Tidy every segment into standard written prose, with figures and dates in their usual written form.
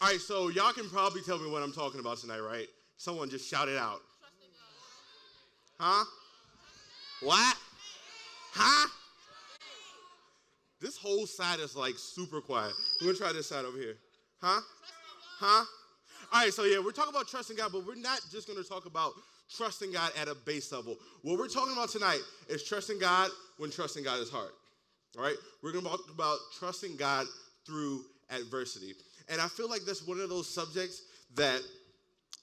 All right, so y'all can probably tell me what I'm talking about tonight, right? Someone just shout it out. Huh? What? Huh? This whole side is like super quiet. We're going to try this side over here. Huh? Huh? All right, so yeah, we're talking about trusting God, but we're not just going to talk about trusting God at a base level. What we're talking about tonight is trusting God when trusting God is hard. All right? We're going to talk about trusting God through adversity. And I feel like that's one of those subjects that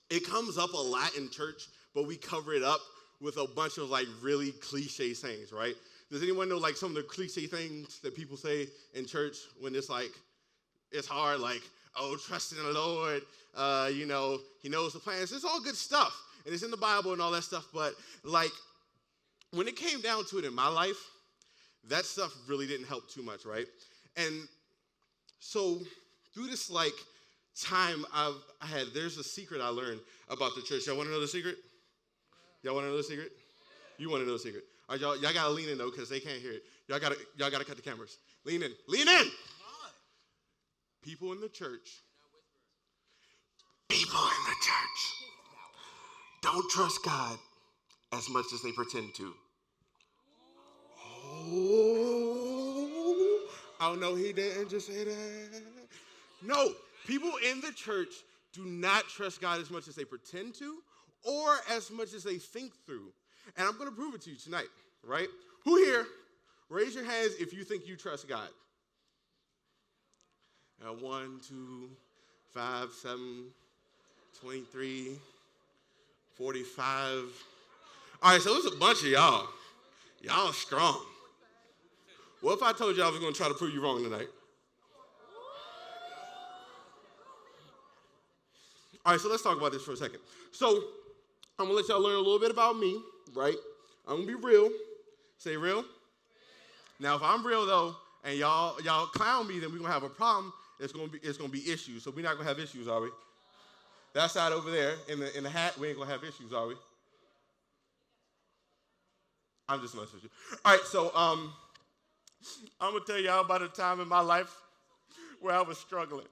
it comes up a lot in church, but we cover it up with a bunch of like really cliche sayings, right? Does anyone know like some of the cliche things that people say in church when it's like, it's hard, like, oh, trust in the Lord, He knows the plans. It's all good stuff, and it's in the Bible and all that stuff, but like, when it came down to it in my life, that stuff really didn't help too much, right? And so through this like time I had, there's a secret I learned about the church. Y'all want to know the secret? Y'all want to know the secret? You want to know the secret? All right, y'all got to lean in, though, because they can't hear it. Y'all got to cut the cameras. Lean in. Lean in! People in the church don't trust God as much as they pretend to. Oh, no, he didn't just say that. No, people in the church do not trust God as much as they pretend to or as much as they think through. And I'm going to prove it to you tonight, right? Who here, raise your hands if you think you trust God. 1, 2, 5, 7, 23, 45. All right, so there's a bunch of y'all. Y'all strong. What if I told you I was going to try to prove you wrong tonight? All right, so let's talk about this for a second. So I'm going to let y'all learn a little bit about me, right? I'm going to be real. Say real. Now, if I'm real, though, and y'all clown me, then we're going to have a problem. It's going to be issues. So we're not going to have issues, are we? That side over there in the hat, we ain't going to have issues, are we? I'm just messing with you. All right, so I'm going to tell y'all about a time in my life where I was struggling.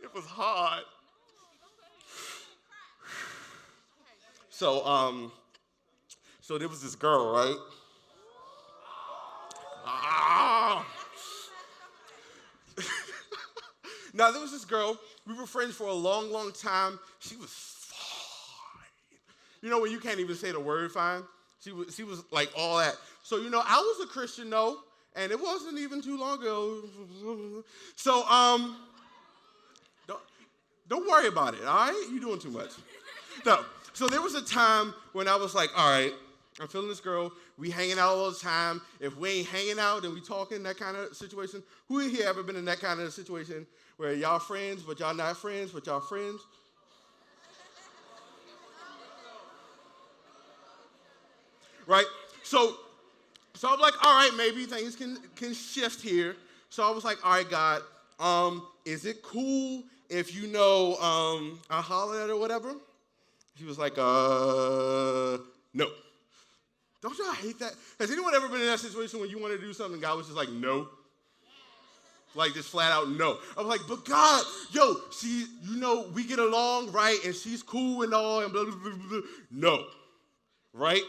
It was hard. So there was this girl, right? Now, there was this girl. We were friends for a long, long time. She was fine. You know when you can't even say the word fine? She was like all that. So, I was a Christian, though, and it wasn't even too long ago. So, don't worry about it, all right? You're doing too much. No. So there was a time when I was like, all right, I'm feeling this girl. We hanging out all the time. If we ain't hanging out, then we talking, that kind of situation. Who here ever been in that kind of situation where y'all friends, but y'all not friends, but y'all friends? Right? So I'm like, all right, maybe things can shift here. So I was like, all right, God, is it cool if I holler at her or whatever? He was like, no. Don't y'all hate that? Has anyone ever been in that situation when you wanted to do something and God was just like, no? Like, just flat out no. I was like, but God, we get along, right? And she's cool and all, and blah, blah, blah, blah. No. Right?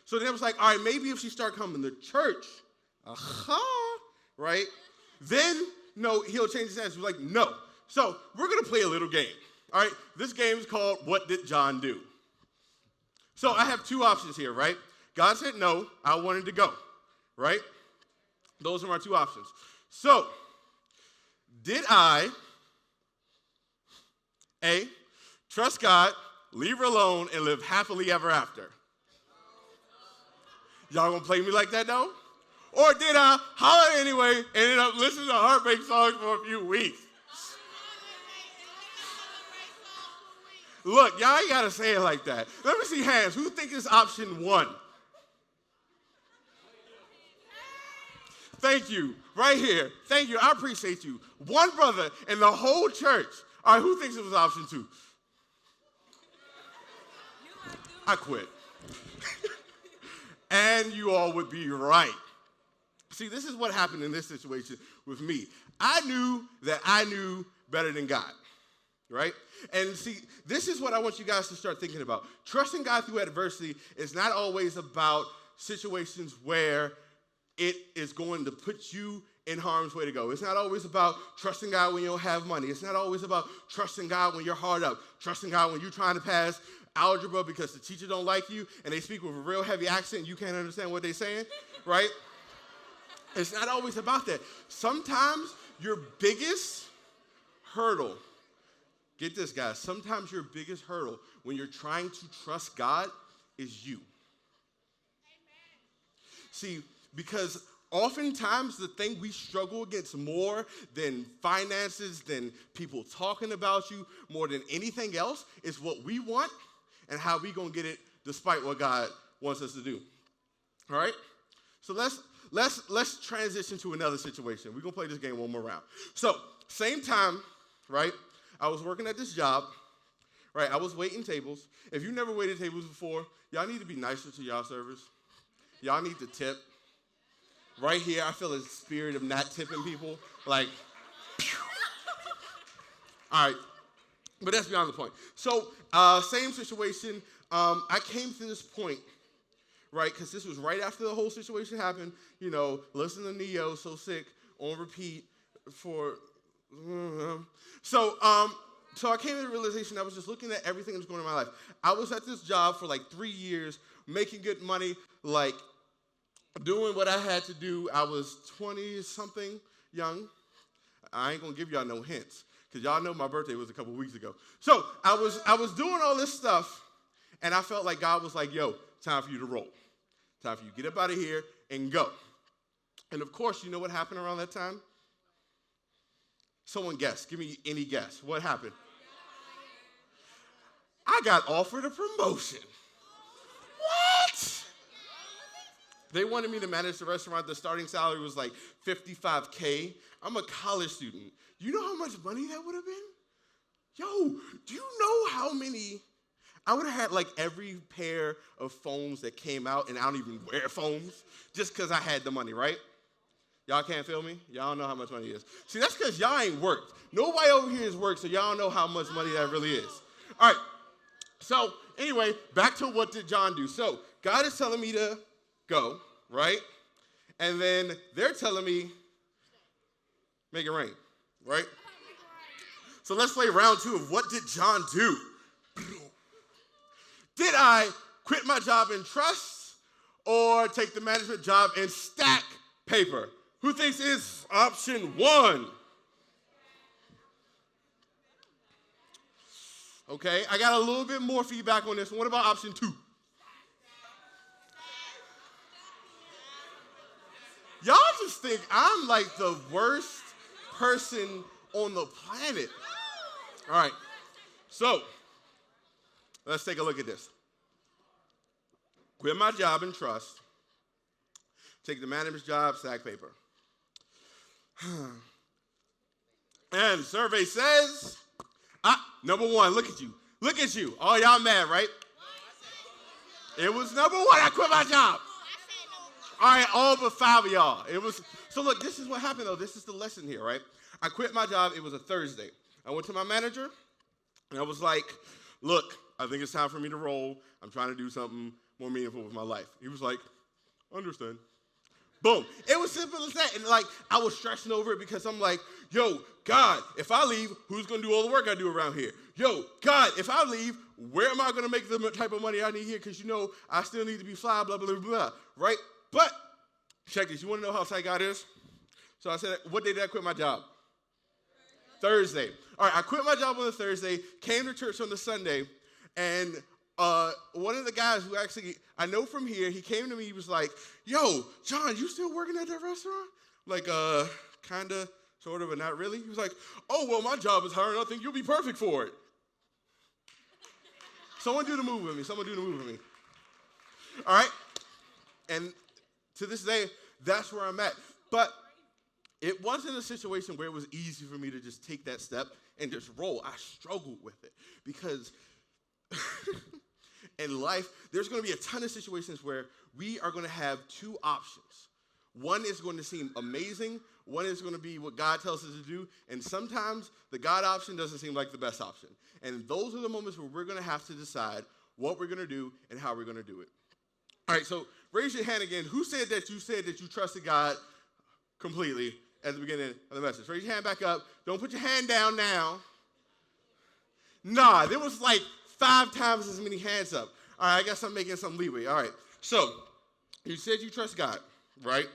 So then I was like, all right, maybe if she start coming to church, right? Then, he'll change his answer. We're like, no. So we're going to play a little game. All right, this game is called What Did John Do? So I have two options here, right? God said no, I wanted to go, right? Those are my two options. So, did I, A, trust God, leave her alone, and live happily ever after? Y'all gonna play me like that, though? Or did I holler anyway and ended up listening to heartbreak songs for a few weeks? Look, y'all ain't got to say it like that. Let me see hands. Who think it's option 1? Thank you. Right here. Thank you. I appreciate you. One brother in the whole church. All right, who thinks it was option 2? I quit. And you all would be right. See, this is what happened in this situation with me. I knew that I knew better than God, right? And see, this is what I want you guys to start thinking about. Trusting God through adversity is not always about situations where it is going to put you in harm's way to go. It's not always about trusting God when you don't have money. It's not always about trusting God when you're hard up, trusting God when you're trying to pass algebra because the teacher don't like you and they speak with a real heavy accent and you can't understand what they're saying, right? It's not always about that. Sometimes your biggest hurdle, get this, guys, sometimes your biggest hurdle when you're trying to trust God is you. See, because oftentimes the thing we struggle against more than finances, than people talking about you, more than anything else, is what we want and how we gonna get it despite what God wants us to do. All right? So let's transition to another situation. We're gonna play this game one more round. So, same time, right? I was working at this job, right? I was waiting tables. If you never waited tables before, y'all need to be nicer to y'all servers. Y'all need to tip. Right here, I feel a spirit of not tipping people. Like, pew. All right. But that's beyond the point. So, same situation. I came to this point, right, because this was right after the whole situation happened. You know, listen to Neo, So Sick, on repeat for... So I came to the realization I was just looking at everything that was going on in my life. I was at this job for like 3 years, making good money, like doing what I had to do. I was 20-something young. I ain't going to give y'all no hints because y'all know my birthday was a couple weeks ago. So I was doing all this stuff, and I felt like God was like, yo, time for you to roll. Time for you to get up out of here and go. And, of course, you know what happened around that time? Someone guess. Give me any guess. What happened? I got offered a promotion. What? They wanted me to manage the restaurant. The starting salary was like $55K. I'm a college student. You know how much money that would have been? Yo, do you know how many? I would have had like every pair of phones that came out, and I don't even wear phones just because I had the money, right? Y'all can't feel me? Y'all don't know how much money it is. See, that's because y'all ain't worked. Nobody over here has worked, so y'all don't know how much money that really is. All right. So, anyway, back to what did John do? So, God is telling me to go, right? And then they're telling me, make it rain, right? So, let's play round 2 of what did John do? Did I quit my job and trust or take the management job and stack paper? Who thinks it's option 1? Okay, I got a little bit more feedback on this. What about option 2? Y'all just think I'm like the worst person on the planet. All right, so let's take a look at this. Quit my job and trust. Take the manager's job, stack paper. And survey says, number 1, look at you. Look at you. Oh, y'all mad, right? It was number 1, I quit my job. All right, all but 5 of y'all. It was. So look, this is what happened though. This is the lesson here, right? I quit my job, it was a Thursday. I went to my manager, and I was like, look, I think it's time for me to roll. I'm trying to do something more meaningful with my life. He was like, understand. Boom. It was simple as that. And like, I was stressing over it because I'm like, yo, God, if I leave, who's going to do all the work I do around here? Yo, God, if I leave, where am I going to make the type of money I need here? Because, you know, I still need to be fly, blah, blah, blah, blah, right? But check this. You want to know how tight God is? So I said, what day did I quit my job? Thursday. All right, I quit my job on the Thursday, came to church on the Sunday, and one of the guys who actually, I know from here, he came to me, he was like, yo, John, you still working at that restaurant? Like, kind of, sort of, but not really. He was like, oh, well, my job is hard, and I think you'll be perfect for it. Someone do the move with me. Someone do the move with me. All right? And to this day, that's where I'm at. But it wasn't a situation where it was easy for me to just take that step and just roll. I struggled with it because in life, there's going to be a ton of situations where we are going to have 2 options. One is going to seem amazing. One is going to be what God tells us to do. And sometimes the God option doesn't seem like the best option. And those are the moments where we're going to have to decide what we're going to do and how we're going to do it. All right, so raise your hand again. Who said that you trusted God completely at the beginning of the message? Raise your hand back up. Don't put your hand down now. Nah, there was like 5 times as many hands up. All right, I guess I'm making some leeway. All right, so you said you trust God, right?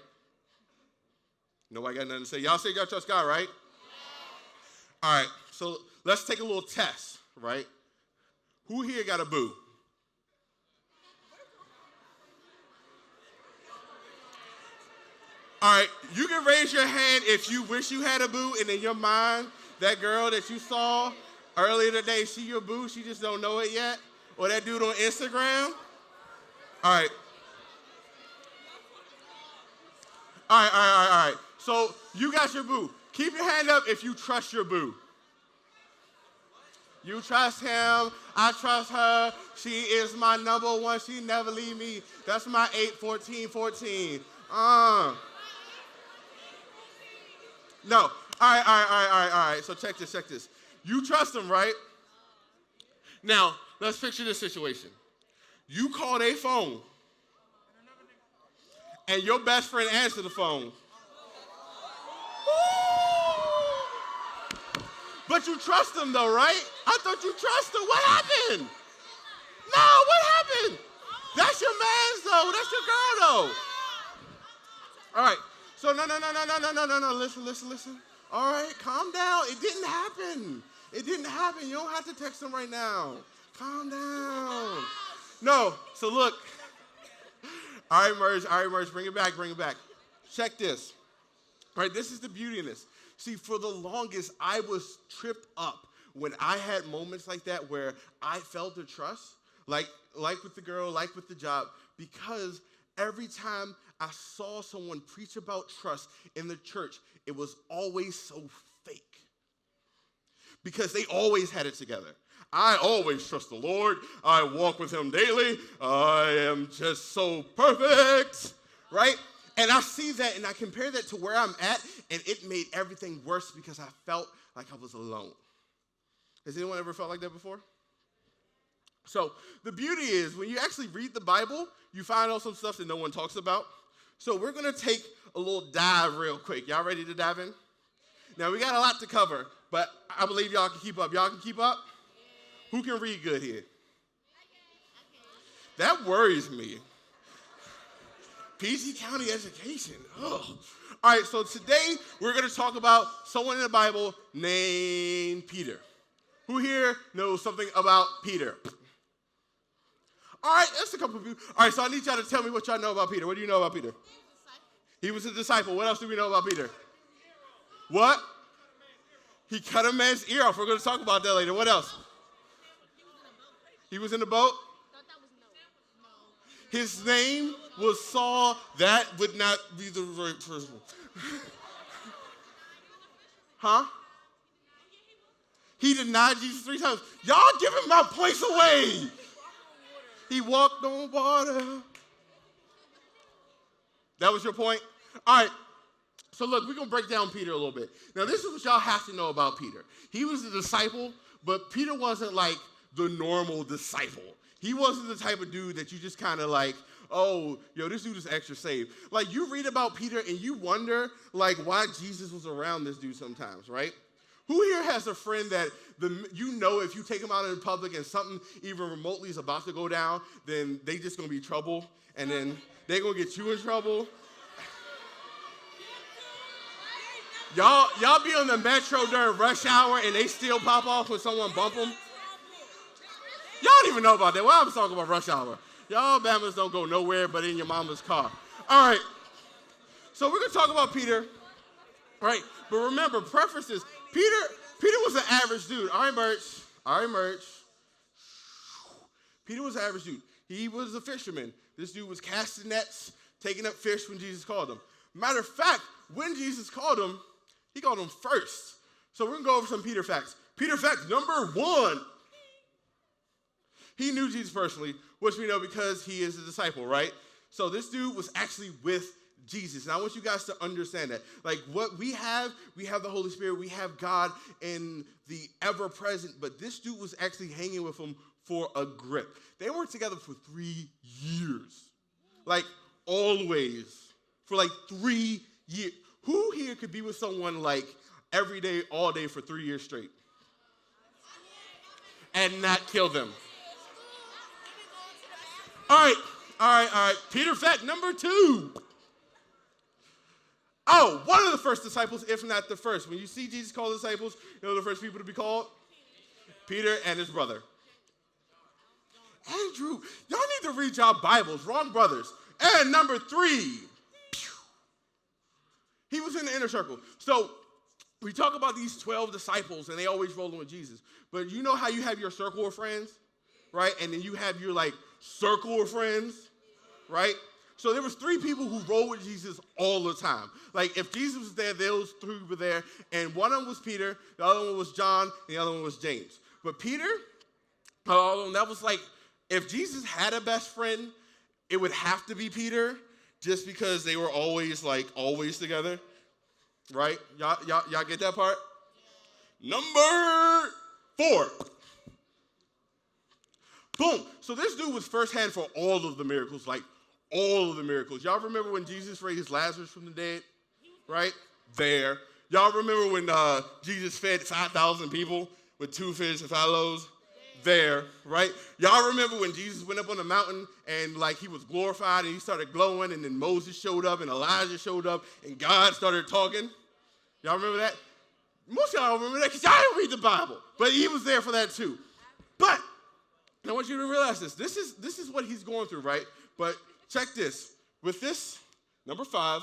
Nobody got nothing to say. Y'all say y'all trust God, right? Yeah. All right, so let's take a little test, right? Who here got a boo? All right, you can raise your hand if you wish you had a boo, and in your mind, that girl that you saw earlier today, she your boo, she just don't know it yet? Or that dude on Instagram? All right. All right. So you got your boo. Keep your hand up if you trust your boo. You trust him. I trust her. She is my number one. She never leave me. That's my 8-14-14. No. All right. So check this. You trust him, right? Now, let's picture this situation. You call their phone, and your best friend answered the phone. But you trust him, though, right? I thought you trust him. What happened? No, what happened? That's your man's, though. That's your girl, though. All right. So, no. Listen. All right, calm down. It didn't happen. You don't have to text him right now. Calm down. No, so look. All right, Merge, bring it back. Check this. All right, this is the beauty in this. See, for the longest, I was tripped up when I had moments like that where I felt the trust, like with the girl, like with the job, because every time I saw someone preach about trust in the church, it was always so fake. Because they always had it together. I always trust the Lord. I walk with him daily. I am just so perfect, right? And I see that and I compare that to where I'm at, and it made everything worse because I felt like I was alone. Has anyone ever felt like that before? So the beauty is when you actually read the Bible, you find out some stuff that no one talks about. So we're going to take a little dive real quick. Y'all ready to dive in? Now, we got a lot to cover, but I believe y'all can keep up. Y'all can keep up? Who can read good here? That worries me. PG County education. Ugh. All right, so today we're going to talk about someone in the Bible named Peter. Who here knows something about Peter? All right, that's a couple of you. All right, so I need y'all to tell me what y'all know about Peter. What do you know about Peter? He was a disciple. What else do we know about Peter? What? He cut a man's ear off. We're going to talk about that later. What else? He was in the boat? His name was Saul. That would not be the right person. Huh? He denied Jesus 3 times. Y'all giving my points away. He walked on water. That was your point? All right. So look, we're going to break down Peter a little bit. Now, this is what y'all have to know about Peter. He was a disciple, but Peter wasn't like the normal disciple. He wasn't the type of dude that you just kind of like, oh, yo, this dude is extra saved. Like, you read about Peter and you wonder, like, why Jesus was around this dude sometimes, right? Who here has a friend that you know if you take him out in public and something even remotely is about to go down, then they just going to be trouble, and then they're going to get you in trouble? Y'all be on the metro during rush hour and they still pop off when someone bump them? Y'all don't even know about that. Well, I'm talking about rush hour. Y'all Bammers don't go nowhere but in your mama's car. All right. So we're going to talk about Peter, right? But remember, preferences. Peter was an average dude. All right, Merch. Peter was an average dude. He was a fisherman. This dude was casting nets, taking up fish when Jesus called him. Matter of fact, when Jesus called him, he called him first. So we're going to go over some Peter facts. Peter fact number 1. He knew Jesus personally, which we know because he is a disciple, right? So this dude was actually with Jesus. And I want you guys to understand that. Like what we have the Holy Spirit, we have God in the ever-present, but this dude was actually hanging with him for a grip. They worked together for 3 years. Like always. For like 3 years. Who here could be with someone like every day, all day for 3 years straight? And not kill them? All right. Peter fact number 2. Oh, one of the first disciples, if not the first. When you see Jesus call disciples, you know the first people to be called? Peter and his brother. Andrew, y'all need to read y'all Bibles. Wrong brothers. And number 3. He was in the inner circle. So we talk about these 12 disciples, and they always rolling with Jesus. But you know how you have your circle of friends, right? And then you have your, like, circle of friends, right? So there was 3 people who rolled with Jesus all the time. Like, if Jesus was there, those 3 were there. And one of them was Peter, the other one was John, and the other one was James. But Peter, that was like, if Jesus had a best friend, it would have to be Peter, just because they were always together, right? Y'all get that part? Number 4. Boom. So this dude was firsthand for all of the miracles, like all of the miracles. Y'all remember when Jesus raised Lazarus from the dead, right? There. Y'all remember when Jesus fed 5,000 people with 2 fish and 5 loaves? There, right? Y'all remember when Jesus went up on the mountain and like he was glorified and he started glowing, and then Moses showed up and Elijah showed up and God started talking? Y'all remember that? Most of y'all don't remember that because y'all didn't read the Bible, but he was there for that too. But I want you to realize this. This is what he's going through, right? But check this. With this, number 5,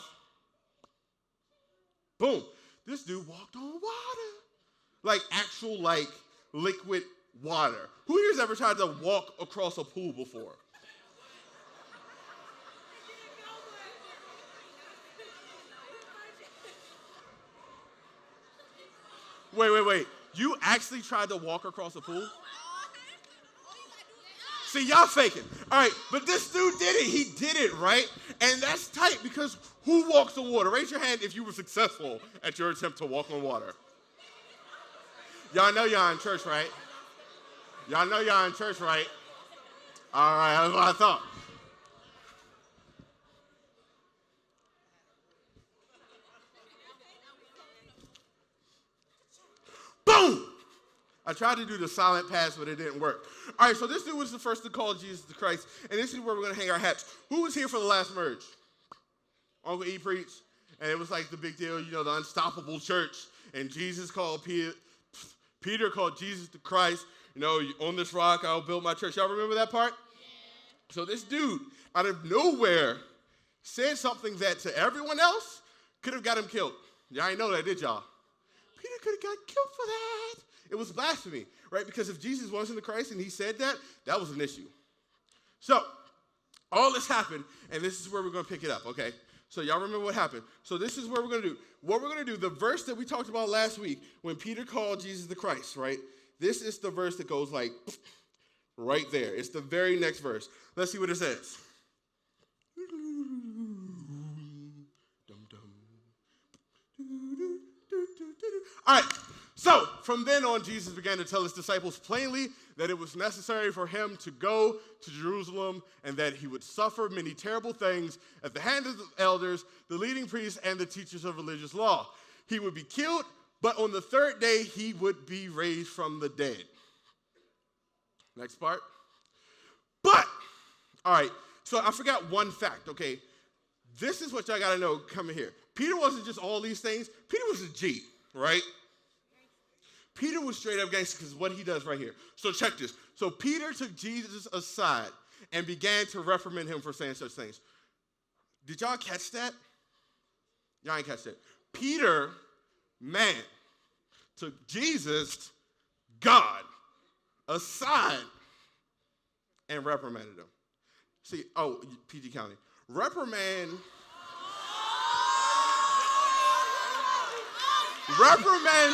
boom, this dude walked on water. Like actual, like, liquid water. Who here's ever tried to walk across a pool before? Wait. You actually tried to walk across a pool? See, y'all faking. All right, but this dude did it. He did it, right? And that's tight because who walks on water? Raise your hand if you were successful at your attempt to walk on water. Y'all know y'all in church, right? Y'all know y'all in church, right? All right, that's what I thought. Boom! I tried to do the silent pass, but it didn't work. All right, so this dude was the first to call Jesus the Christ, and this is where we're going to hang our hats. Who was here for the last merge? Uncle E preached, and it was like the big deal, the unstoppable church, and Jesus called Peter called Jesus the Christ. On this rock, I'll build my church. Y'all remember that part? Yeah. So this dude, out of nowhere, said something that to everyone else could have got him killed. Y'all ain't know that, did y'all? Peter could have got killed for that. It was blasphemy, right? Because if Jesus wasn't the Christ and he said that, that was an issue. So all this happened, and this is where we're going to pick it up, okay? So y'all remember what happened. So this is what we're going to do. What we're going to do, the verse that we talked about last week, when Peter called Jesus the Christ, right? This is the verse that goes like right there. It's the very next verse. Let's see what it says. All right. So from then on, Jesus began to tell his disciples plainly that it was necessary for him to go to Jerusalem and that he would suffer many terrible things at the hands of the elders, the leading priests, and the teachers of religious law. He would be killed, but on the 3rd day, he would be raised from the dead. Next part. But, all right, so I forgot one fact, okay? This is what y'all got to know coming here. Peter wasn't just all these things. Peter was a G, right? Peter was straight up gangster because what he does right here. So check this. So Peter took Jesus aside and began to reprimand him for saying such things. Did y'all catch that? Y'all ain't catch that. Peter, man, took Jesus, God, aside and reprimanded him. See, PG County. Reprimand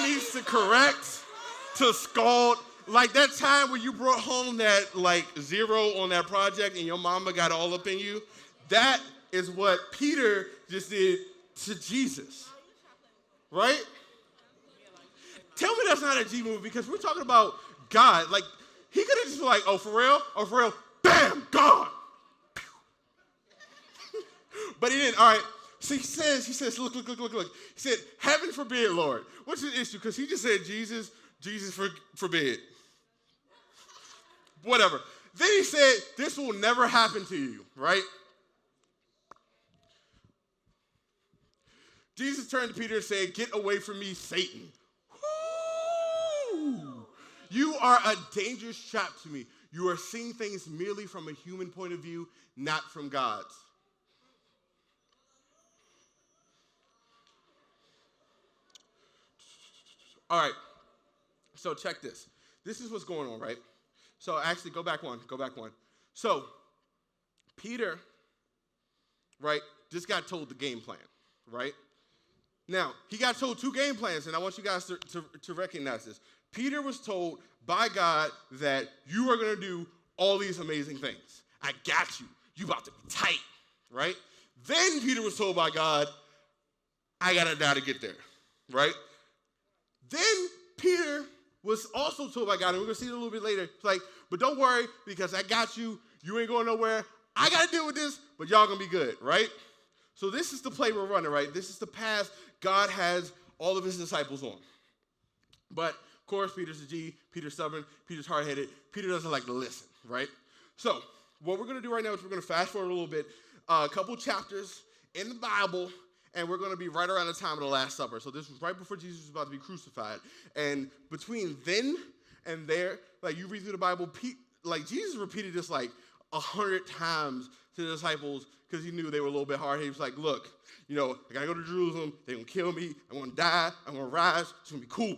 needs to correct, to scald. Like that time when you brought home that 0 on that project and your mama got all up in you, that is what Peter just did to Jesus, right? Tell me that's not a G movie because we're talking about God. Like, he could have just been like, oh, for real? Oh, for real? Bam, gone. But he didn't. All right. So he says, look. He said, heaven forbid, Lord. What's his issue? Because he just said, Jesus forbid. Whatever. Then he said, this will never happen to you, right? Jesus turned to Peter and said, get away from me, Satan. Woo! You are a dangerous trap to me. You are seeing things merely from a human point of view, not from God's. All right, so check this. This is what's going on, right? So actually, go back one. So Peter, right, just got told the game plan, right? Now, he got told 2 game plans, and I want you guys to recognize this. Peter was told by God that you are going to do all these amazing things. I got you. You about to be tight, right? Then Peter was told by God, I got to die to get there, right? Then Peter was also told by God, and we're going to see it a little bit later. It's like, but don't worry, because I got you. You ain't going nowhere. I got to deal with this, but y'all going to be good, right? So this is the play we're running, right? This is the path God has all of his disciples on. But, of course, Peter's a G. Peter's stubborn. Peter's hard-headed. Peter doesn't like to listen, right? So what we're going to do right now is we're going to fast forward a little bit, a couple chapters in the Bible, and we're going to be right around the time of the Last Supper. So this was right before Jesus was about to be crucified. And between then and there, like you read through the Bible, like Jesus repeated this like 100 times to the disciples because he knew they were a little bit hard. He was like, look, I got to go to Jerusalem. They're going to kill me. I'm going to die. I'm going to rise. It's going to be cool,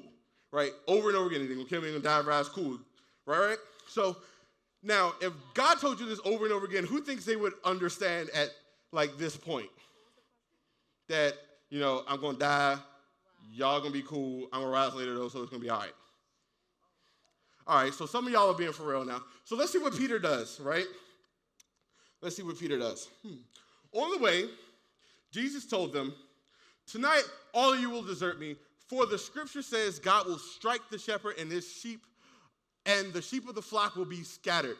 right? Over and over again. They're going to kill me. I'm going to die, rise, cool, right? So now, if God told you this over and over again, who thinks they would understand at like this point? That, I'm going to die, y'all going to be cool, I'm going to rise later though, so it's going to be all right. All right, so some of y'all are being for real now. So let's see what Peter does, right? Let's see what Peter does. On the way, Jesus told them, tonight all of you will desert me, for the scripture says God will strike the shepherd and his sheep, and the sheep of the flock will be scattered.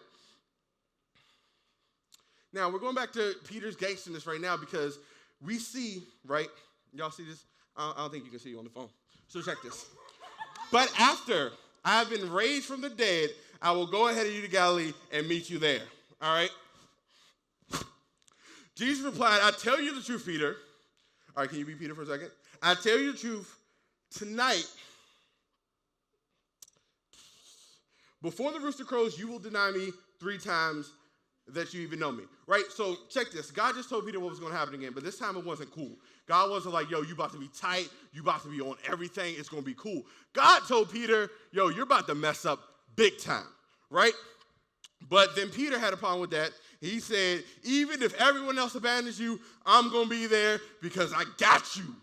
Now, we're going back to Peter's gangsterness right now because we see, right? Y'all see this? I don't think you can see you on the phone. So check this. But after I have been raised from the dead, I will go ahead of you to Galilee and meet you there. All right? Jesus replied, I tell you the truth, Peter. All right, can you be Peter for a second? I tell you the truth. Tonight, before the rooster crows, you will deny me 3 times that you even know me, right? So check this. God just told Peter what was going to happen again, but this time it wasn't cool. God wasn't like, yo, you about to be tight. You about to be on everything. It's going to be cool. God told Peter, yo, you're about to mess up big time, right? But then Peter had a problem with that. He said, even if everyone else abandons you, I'm going to be there because I got you.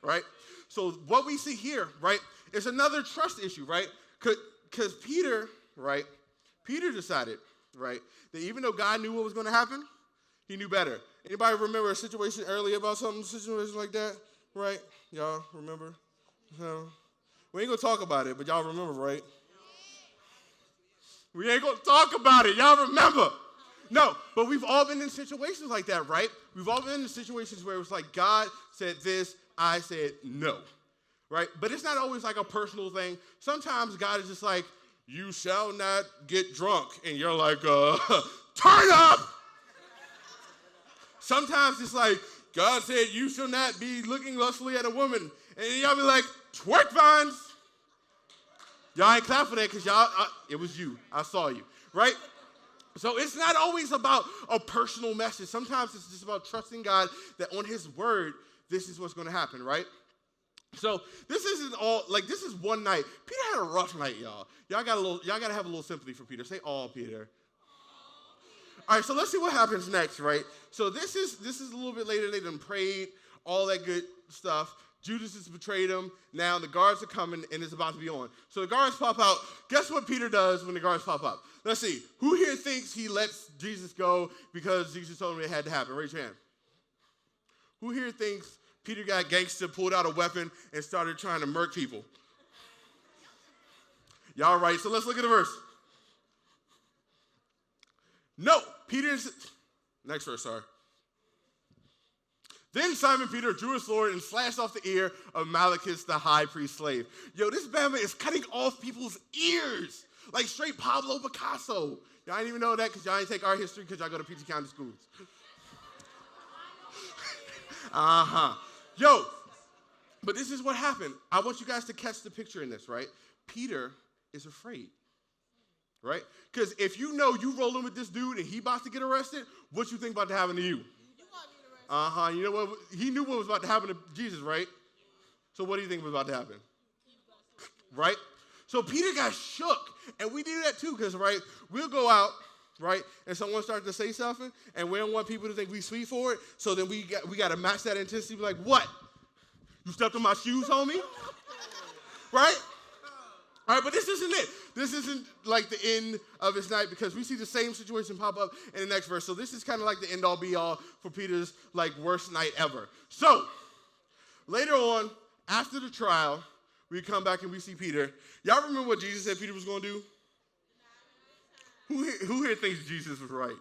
Right? So what we see here, right, is another trust issue, right? Because Peter, right, Peter decided, right, that even though God knew what was going to happen, he knew better. Anybody remember a situation earlier about something, situation like that, right? Y'all remember? We ain't going to talk about it, but y'all remember, right? We ain't going to talk about it. Y'all remember? No, but we've all been in situations like that, right? We've all been in situations where it was like God said this, I said no, right? But it's not always like a personal thing. Sometimes God is just like, you shall not get drunk. And you're like, turn up. Sometimes it's like, God said you shall not be looking lustfully at a woman. And y'all be like, twerk vines. Y'all ain't clap for that because it was you. I saw you, right? So it's not always about a personal message. Sometimes it's just about trusting God that on his word, this is what's going to happen, right? So this isn't all, like this is one night. Peter had a rough night, y'all. Y'all got to have a little sympathy for Peter. Say all, Peter. All right, so let's see what happens next, right? So this is a little bit later. They done prayed, all that good stuff. Judas has betrayed him. Now the guards are coming, and it's about to be on. So the guards pop out. Guess what Peter does when the guards pop up? Let's see. Who here thinks he lets Jesus go because Jesus told him it had to happen? Raise your hand. Who here thinks Peter got gangster, pulled out a weapon, and started trying to murk people? Y'all right. So let's look at the verse. No. Next verse, sorry. Then Simon Peter drew his sword and slashed off the ear of Malchus, the high priest's slave. Yo, this Bama is cutting off people's ears. Like straight Pablo Picasso. Y'all didn't even know that because y'all ain't take art history because y'all go to PG County schools. Yo, but this is what happened. I want you guys to catch the picture in this, right? Peter is afraid, right? Because if you know you rolling with this dude and he about to get arrested, what you think about to happen to you? You know what? He knew what was about to happen to Jesus, right? So what do you think was about to happen? Right? So Peter got shook. And we do that too, because, right, we'll go out, right, and someone starts to say something, and we don't want people to think we sweet for it, so then we got to match that intensity. Be like, what? You stepped on my shoes, homie? Right? All right, but this isn't it. This isn't like the end of his night because we see the same situation pop up in the next verse. So this is kind of like the end-all, be-all for Peter's, like, worst night ever. So later on, after the trial, we come back and we see Peter. Y'all remember what Jesus said Peter was going to do? Who here thinks Jesus was right?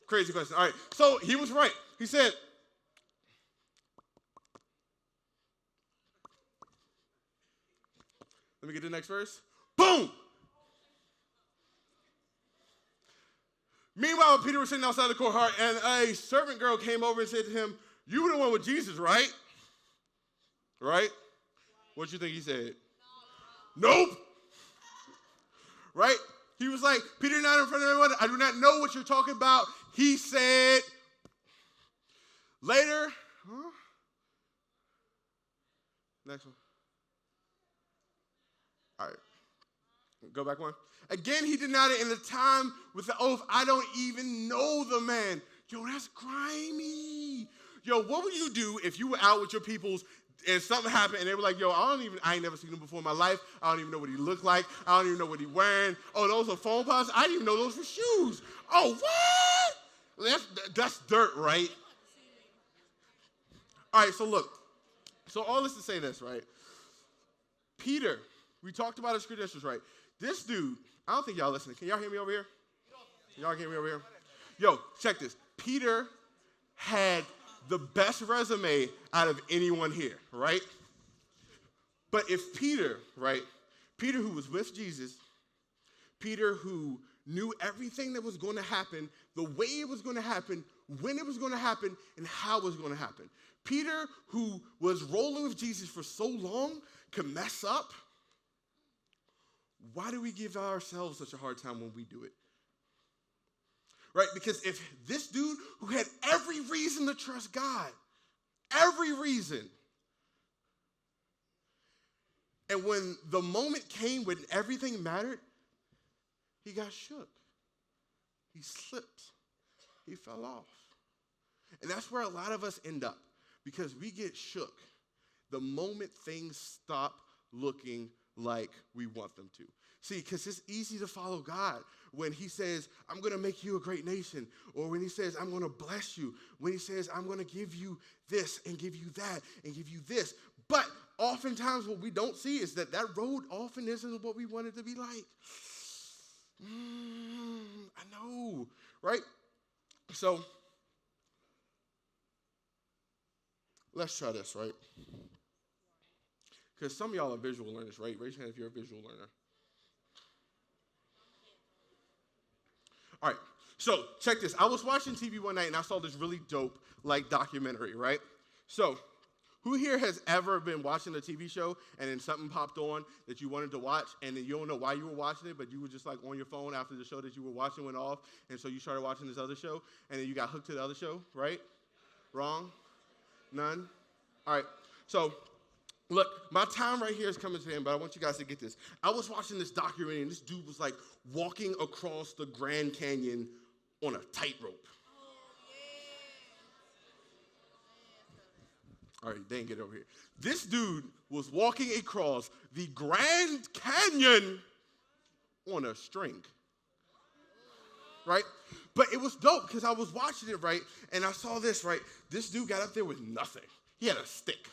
Crazy question. All right, so he was right. He said, let me get the next verse. Boom! Meanwhile, Peter was sitting outside the courtyard, and a servant girl came over and said to him, "You were the one with Jesus, right?" Right? What you think he said? Nope. Right? He was like, Peter, not in front of everyone. I do not know what you're talking about. He said, later. Next one. All right. Go back one. Again, he denied it in the time with the oath. I don't even know the man. Yo, that's grimy. Yo, what would you do if you were out with your peoples and something happened and they were like, yo, I ain't never seen him before in my life. I don't even know what he looked like. I don't even know what he wearing. Oh, those are phone pods? I didn't even know those were shoes. Oh, what? That's dirt, right? All right, so look. So all this to say this, right? Peter, we talked about his credentials, right? This dude, I don't think y'all listening. Can y'all hear me over here? Y'all hear me over here? Yo, check this. Peter had the best resume out of anyone here, right? But if Peter, right, Peter who was with Jesus, Peter who knew everything that was going to happen, the way it was going to happen, when it was going to happen, and how it was going to happen. Peter who was rolling with Jesus for so long could mess up. Why do we give ourselves such a hard time when we do it? Right? Because if this dude who had every reason to trust God, every reason, and when the moment came when everything mattered, he got shook. He slipped. He fell off. And that's where a lot of us end up because we get shook the moment things stop looking like we want them to. See, because it's easy to follow God when he says, I'm going to make you a great nation, or when he says, I'm going to bless you, when he says, I'm going to give you this and give you that and give you this. But oftentimes what we don't see is that road often isn't what we want it to be like. I know, right? So let's try this, right? Because some of y'all are visual learners, right? Raise your hand if you're a visual learner. All right, so check this. I was watching TV one night and I saw this really dope, documentary, right? So who here has ever been watching a TV show and then something popped on that you wanted to watch and then you don't know why you were watching it, but you were just on your phone after the show that you were watching went off, and so you started watching this other show and then you got hooked to the other show, right? Wrong? None? All right, so look, my time right here is coming to an end, but I want you guys to get this. I was watching this documentary, and this dude was walking across the Grand Canyon on a tightrope. All right, they didn't get over here. This dude was walking across the Grand Canyon on a string, right? But it was dope because I was watching it, right? And I saw this, right? This dude got up there with nothing. He had a stick.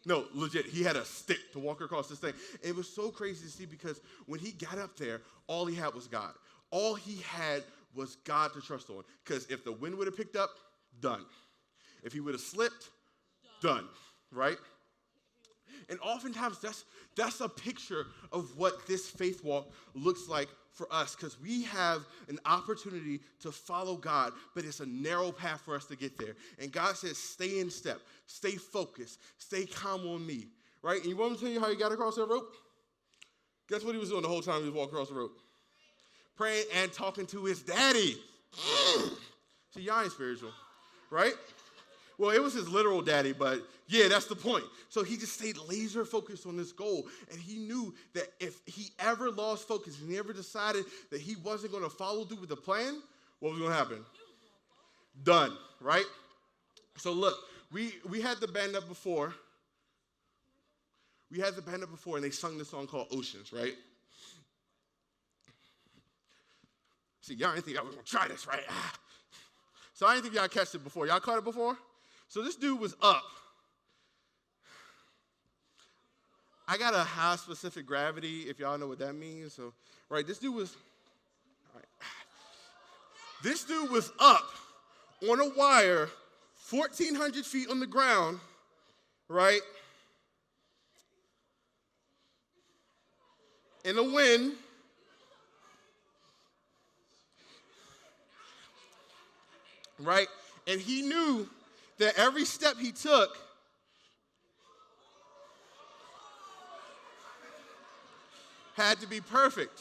No, legit, he had a stick to walk across this thing. It was so crazy to see because when he got up there, all he had was God. All he had was God to trust on. Because if the wind would have picked up, done. If he would have slipped, done, right? And oftentimes that's a picture of what this faith walk looks like for us, because we have an opportunity to follow God, but it's a narrow path for us to get there. And God says, stay in step, stay focused, stay calm on me, right? And you want me to tell you how he got across that rope? Guess what he was doing the whole time he was walking across the rope? Praying and talking to his daddy. See, y'all ain't spiritual, right? Well, it was his literal daddy, but yeah, that's the point. So he just stayed laser focused on this goal. And he knew that if he ever lost focus and he ever decided that he wasn't going to follow through with the plan, what was going to happen? Done, right? So look, we had the band up before. We had the band up before, and they sung this song called Oceans, right? See, y'all didn't think I was going to try this, right? So I didn't think y'all catch it before. Y'all caught it before? So this dude was up. I got a high specific gravity, if y'all know what that means. So, right, this dude was up on a wire, 1,400 feet on the ground, right? In the wind. Right? And he knew that every step he took had to be perfect.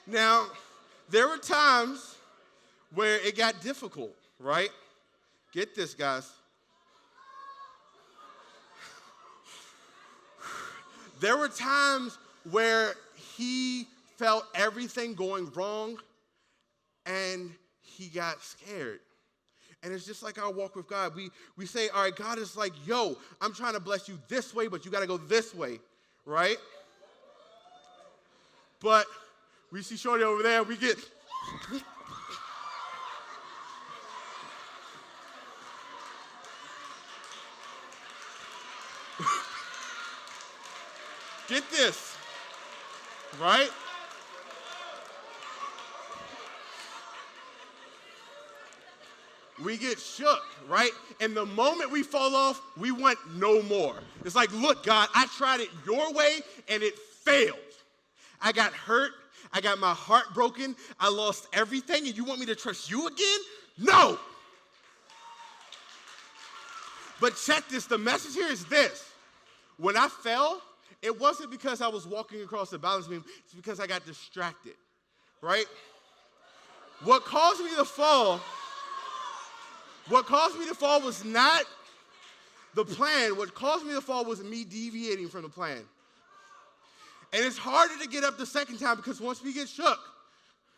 Now, there were times where it got difficult, right? Get this, guys. There were times where he felt everything going wrong and he got scared. And it's just like our walk with God. We say, all right, God is like, yo, I'm trying to bless you this way, but you got to go this way, right? But we see Shorty over there, we get... Get this, right? We get shook, right? And the moment we fall off, we want no more. It's like, look, God, I tried it your way and it failed. I got hurt. I got my heart broken. I lost everything, and you want me to trust you again? No. But check this. The message here is this. When I fell, it wasn't because I was walking across the balance beam. It's because I got distracted, right? What caused me to fall was not the plan. What caused me to fall was me deviating from the plan. And it's harder to get up the second time because once we get shook,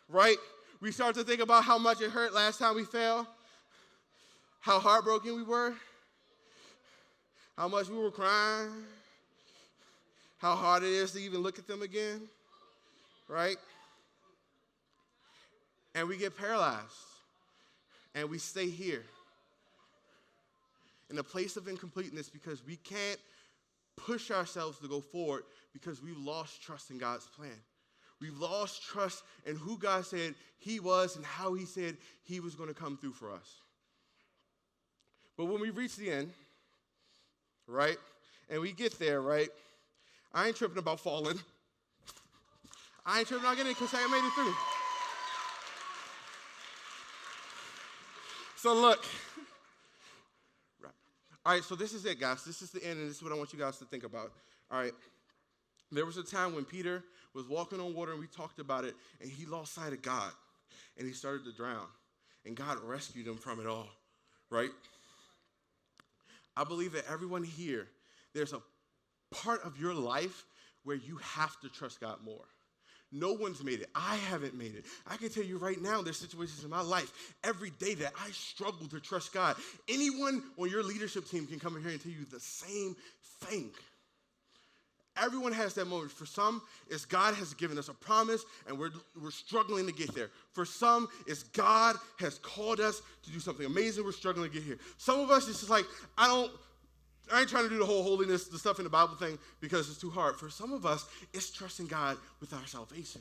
right, we start to think about how much it hurt last time we fell, how heartbroken we were, how much we were crying, how hard it is to even look at them again, right? And we get paralyzed, and we stay here in a place of incompleteness because we can't push ourselves to go forward because we've lost trust in God's plan. We've lost trust in who God said he was and how he said he was going to come through for us. But when we reach the end, right, and we get there, right, I ain't tripping about falling. I ain't tripping about getting it because I made it through. So look. All right, so this is it, guys. This is the end, and this is what I want you guys to think about. All right. There was a time when Peter was walking on water, and we talked about it, and he lost sight of God, and he started to drown, and God rescued him from it all, right? I believe that everyone here, there's a part of your life where you have to trust God more. No one's made it. I haven't made it. I can tell you right now, there's situations in my life every day that I struggle to trust God. Anyone on your leadership team can come in here and tell you the same thing. Everyone has that moment. For some, it's God has given us a promise, and we're struggling to get there. For some, it's God has called us to do something amazing. We're struggling to get here. Some of us, it's just like, I ain't trying to do the whole holiness, the stuff in the Bible thing, because it's too hard. For some of us, it's trusting God with our salvation,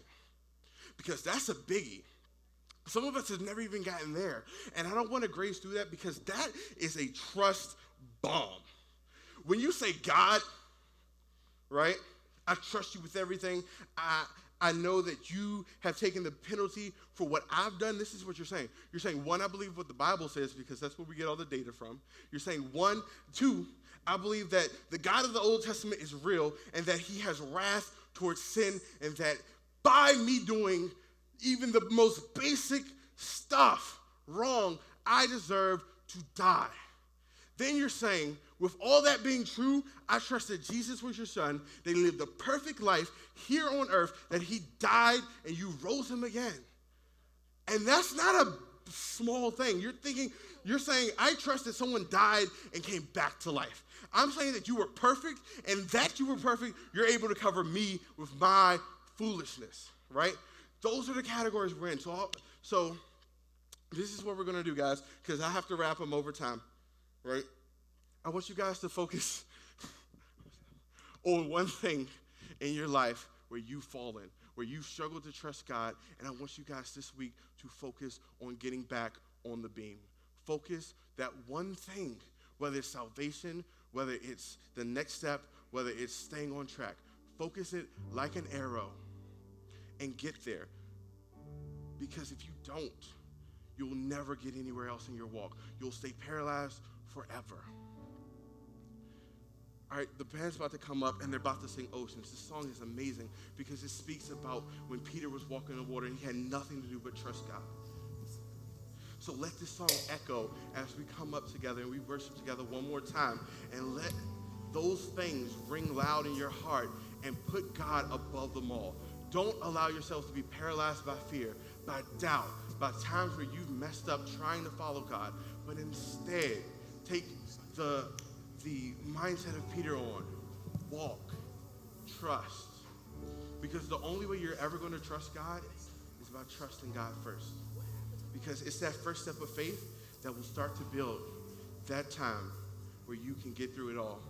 because that's a biggie. Some of us have never even gotten there, and I don't want to graze through that, because that is a trust bomb. When you say, God, right? I trust you with everything. I know that you have taken the penalty for what I've done. This is what you're saying. You're saying, one, I believe what the Bible says, because that's where we get all the data from. You're saying, one. Two, I believe that the God of the Old Testament is real, and that he has wrath towards sin, and that by me doing even the most basic stuff wrong, I deserve to die. Then you're saying, with all that being true, I trust that Jesus was your son, that he lived a perfect life here on earth, that he died and you rose him again. And that's not a small thing. You're saying, I trust that someone died and came back to life. I'm saying that you were perfect, and that you were perfect, you're able to cover me with my foolishness, right? Those are the categories we're in. So this is what we're going to do, guys, because I have to wrap them over time, right? I want you guys to focus on one thing in your life where you've fallen, where you've struggled to trust God, and I want you guys this week to focus on getting back on the beam. Focus that one thing, whether it's salvation, whether it's the next step, whether it's staying on track. Focus it like an arrow and get there. Because if you don't, you'll never get anywhere else in your walk. You'll stay paralyzed forever. All right, the band's about to come up, and they're about to sing Oceans. This song is amazing because it speaks about when Peter was walking on the water and he had nothing to do but trust God. So let this song echo as we come up together and we worship together one more time, and let those things ring loud in your heart and put God above them all. Don't allow yourself to be paralyzed by fear, by doubt, by times where you've messed up trying to follow God, but instead take the mindset of Peter on. Walk, trust. Because the only way you're ever going to trust God is by trusting God first. Because it's that first step of faith that will start to build that time where you can get through it all.